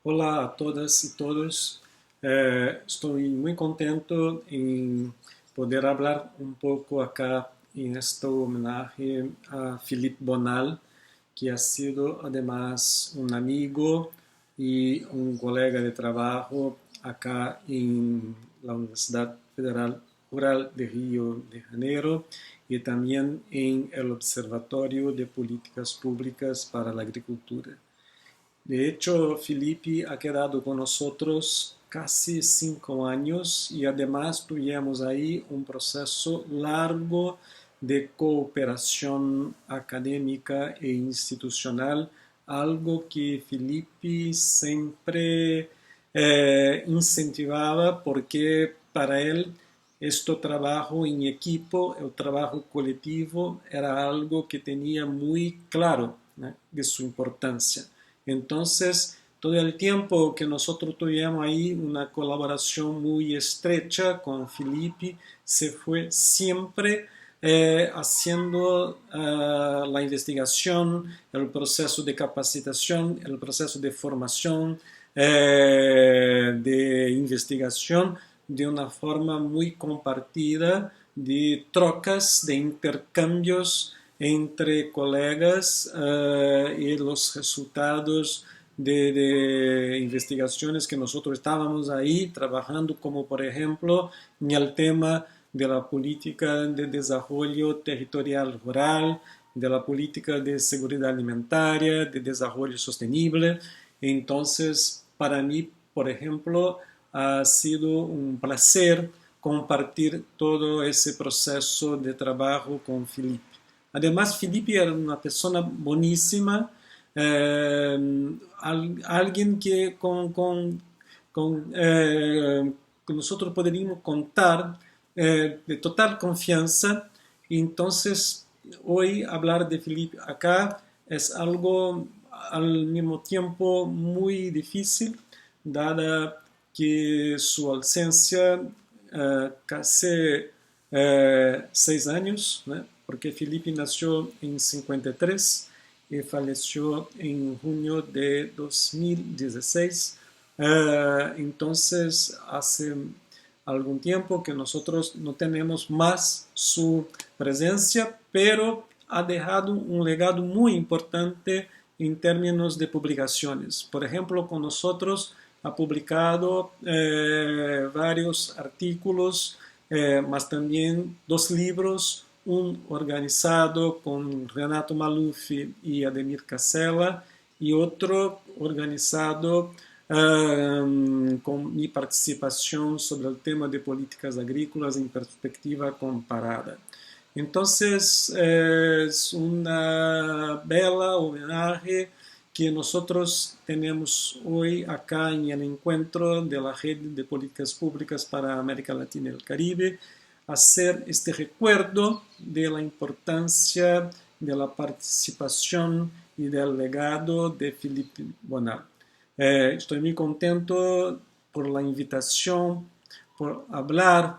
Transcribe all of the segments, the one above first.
Olá a todas e todos. Estou muito contento em poder falar um pouco acá em esta homenagem a Philippe Bonal, que ha sido además un amigo y un colega de trabajo acá en la Universidad Federal Rural de Río de Janeiro y también en el Observatorio de Políticas Públicas para la Agricultura. De hecho, Felipe ha quedado con nosotros casi 5 años y además tuvimos ahí un proceso largo de cooperación académica e institucional, algo que Felipe siempre incentivaba porque para él este trabajo en equipo, el trabajo colectivo, era algo que tenía muy claro, ¿no?, de su importancia. Entonces, todo el tiempo que nosotros tuvimos ahí una colaboración muy estrecha con Felipe, se fue siempre haciendo la investigación, el proceso de capacitación, el proceso de formación, de investigación, de una forma muy compartida, de trocas, de intercambios entre colegas y los resultados de investigaciones que nosotros estábamos ahí trabajando, como por ejemplo en el tema de la política de desarrollo territorial rural, de la política de seguridad alimentaria, de desarrollo sostenible. Entonces, para mí, por ejemplo, ha sido un placer compartir todo ese proceso de trabajo con Felipe. Además, Felipe era una persona buenísima, alguien que con nosotros podríamos contar de total confianza. Entonces, hoy hablar de Felipe acá es algo al mismo tiempo muy difícil, dada que su ausencia casi 6 años, ¿no?, porque Felipe nació en 53 y falleció en junio de 2016. Entonces, hace algún tiempo que nosotros no tenemos más su presencia, pero ha dejado un legado muy importante en términos de publicaciones. Por ejemplo, con nosotros ha publicado varios artículos, más también 2 libros, un organizado con Renato Maluffi y Ademir Casella, y otro organizado con mi participación sobre el tema de políticas agrícolas en perspectiva comparada. Entonces, es una bella homenaje que nosotros tenemos hoy acá en el encuentro de la Red de Políticas Públicas para América Latina y el Caribe, hacer este recuerdo de la importancia de la participación y del legado de Philippe Bonal. Estoy muy contento por la invitación, por hablar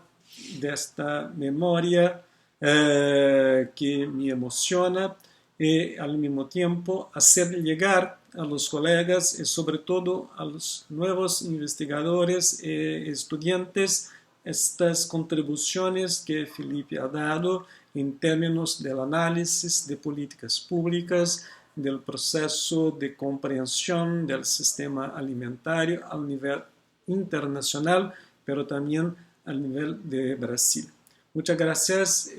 de esta memoria que me emociona y al mismo tiempo hacer llegar a los colegas y sobre todo a los nuevos investigadores y estudiantes estas contribuciones que Felipe ha dado en términos del análisis de políticas públicas, del proceso de comprensión del sistema alimentario a nivel internacional, pero también a nivel de Brasil. Muchas gracias.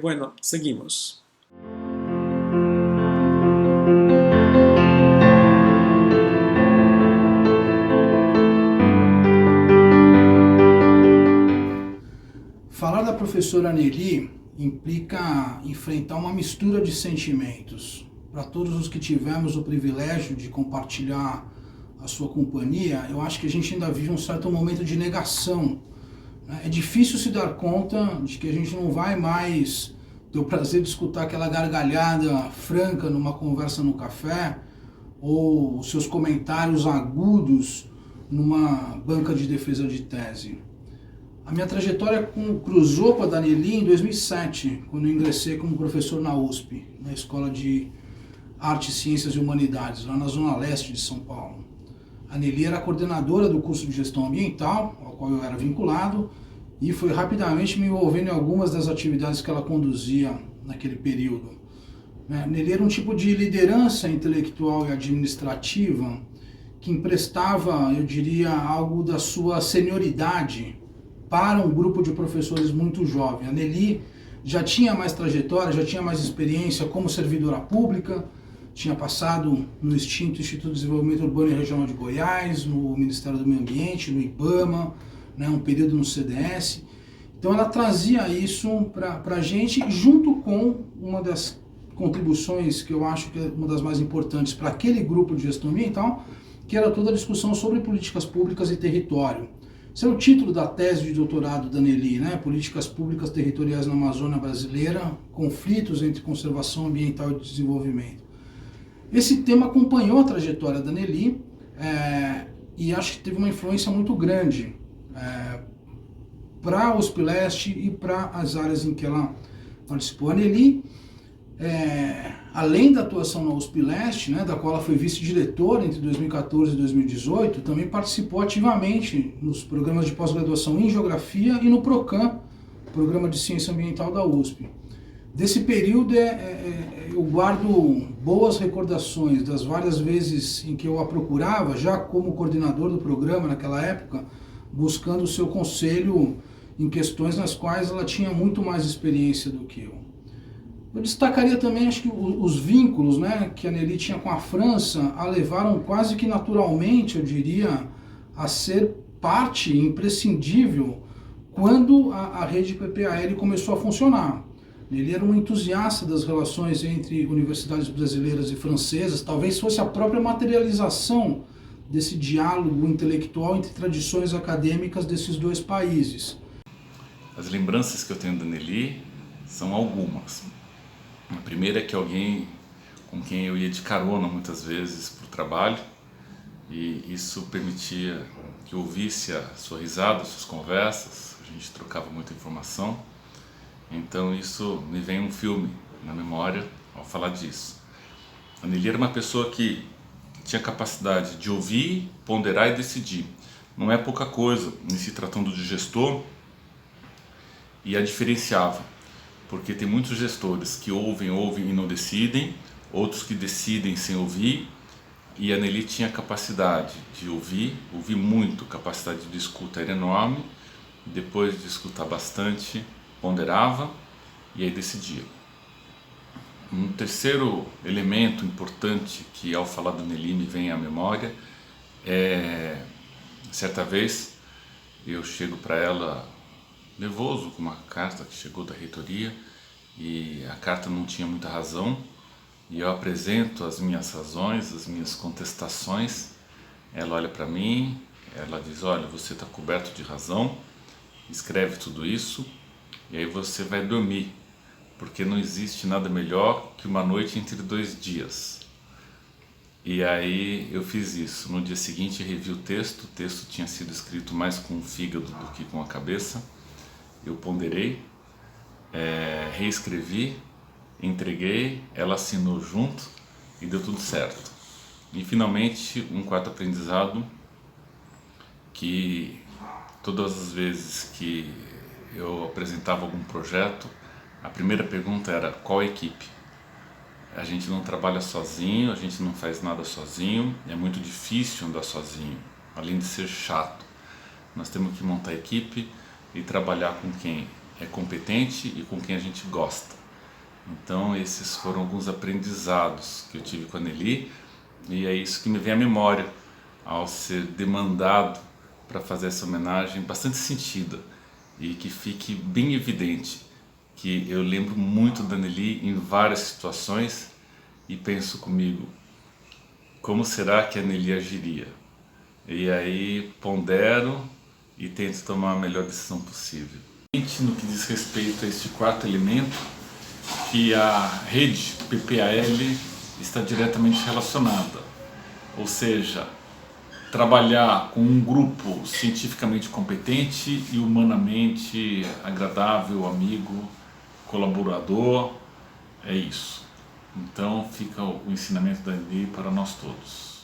Bueno, seguimos. Falar da professora Nelly implica enfrentar uma mistura de sentimentos. Para todos os que tivemos o privilégio de compartilhar a sua companhia, eu acho que a gente ainda vive um certo momento de negação. É difícil se dar conta de que a gente não vai mais ter o prazer de escutar aquela gargalhada franca numa conversa no café, ou seus comentários agudos numa banca de defesa de tese. A minha trajetória cruzou com a da Nelly em 2007, quando eu ingressei como professor na USP, na Escola de Artes, Ciências e Humanidades, lá na Zona Leste de São Paulo. A Nelly era coordenadora do curso de gestão ambiental, ao qual eu era vinculado, e foi rapidamente me envolvendo em algumas das atividades que ela conduzia naquele período. Nelly era um tipo de liderança intelectual e administrativa que emprestava, eu diria, algo da sua senioridade para um grupo de professores muito jovem. A Nelly já tinha mais trajetória, já tinha mais experiência como servidora pública, tinha passado no extinto Instituto de Desenvolvimento Urbano e Regional de Goiás, no Ministério do Meio Ambiente, no IBAMA, um período no CDS. Então ela trazia isso para a gente, junto com uma das contribuições que eu acho que é uma das mais importantes para aquele grupo de gestão ambiental, que era toda a discussão sobre políticas públicas e território. Esse é o título da tese de doutorado da Nelly, Políticas Públicas Territoriais na Amazônia Brasileira, conflitos entre conservação ambiental e desenvolvimento. Esse tema acompanhou a trajetória da Nelly e acho que teve uma influência muito grande para a USP Leste e para as áreas em que ela participou. A Nelly, além da atuação na USP Leste, da qual ela foi vice-diretora entre 2014 e 2018, também participou ativamente nos programas de pós-graduação em Geografia e no PROCAM, Programa de Ciência Ambiental da USP. Desse período eu guardo boas recordações das várias vezes em que eu a procurava, já como coordenador do programa naquela época, buscando o seu conselho em questões nas quais ela tinha muito mais experiência do que eu. Eu destacaria também, acho que os vínculos que a Nelly tinha com a França a levaram quase que naturalmente, eu diria, a ser parte imprescindível quando a rede PPAL começou a funcionar. Nelly era um entusiasta das relações entre universidades brasileiras e francesas, talvez fosse a própria materialização desse diálogo intelectual entre tradições acadêmicas desses dois países. As lembranças que eu tenho da Nelly são algumas. A primeira é que alguém com quem eu ia de carona muitas vezes para o trabalho, e isso permitia que eu ouvisse a sua risada, as suas conversas, a gente trocava muita informação. Então isso me vem um filme na memória ao falar disso. A Nelly era uma pessoa que tinha capacidade de ouvir, ponderar e decidir. Não é pouca coisa em se tratando de gestor, e a diferenciava, porque tem muitos gestores que ouvem e não decidem, outros que decidem sem ouvir, e a Nelly tinha capacidade de ouvir muito, capacidade de escuta era enorme, depois de escutar bastante, ponderava e aí decidia. Um terceiro elemento importante que ao falar da Nelly me vem à memória é, certa vez eu chego para ela nervoso com uma carta que chegou da reitoria e a carta não tinha muita razão, e eu apresento as minhas razões, as minhas contestações. Ela olha para mim, ela diz: olha, você está coberto de razão, escreve tudo isso e aí você vai dormir, porque não existe nada melhor que uma noite entre 2 dias. E aí eu fiz isso. No dia seguinte revi o texto tinha sido escrito mais com o fígado do que com a cabeça. Eu ponderei, reescrevi, entreguei, ela assinou junto e deu tudo certo. E finalmente um quarto aprendizado, que todas as vezes que eu apresentava algum projeto, a primeira pergunta era: qual equipe? A gente não trabalha sozinho, a gente não faz nada sozinho, é muito difícil andar sozinho, além de ser chato. Nós temos que montar equipe e trabalhar com quem é competente e com quem a gente gosta. Então esses foram alguns aprendizados que eu tive com a Nelly, e é isso que me vem à memória ao ser demandado para fazer essa homenagem bastante sentida, e que fique bem evidente que eu lembro muito da Nelly em várias situações e penso comigo: como será que a Nelly agiria? E aí pondero e tento tomar a melhor decisão possível. No que diz respeito a este quarto elemento, que a rede PPAL está diretamente relacionada, ou seja, trabalhar com um grupo cientificamente competente e humanamente agradável, amigo, colaborador, é isso. Então fica o ensinamento da Nelly para nós todos.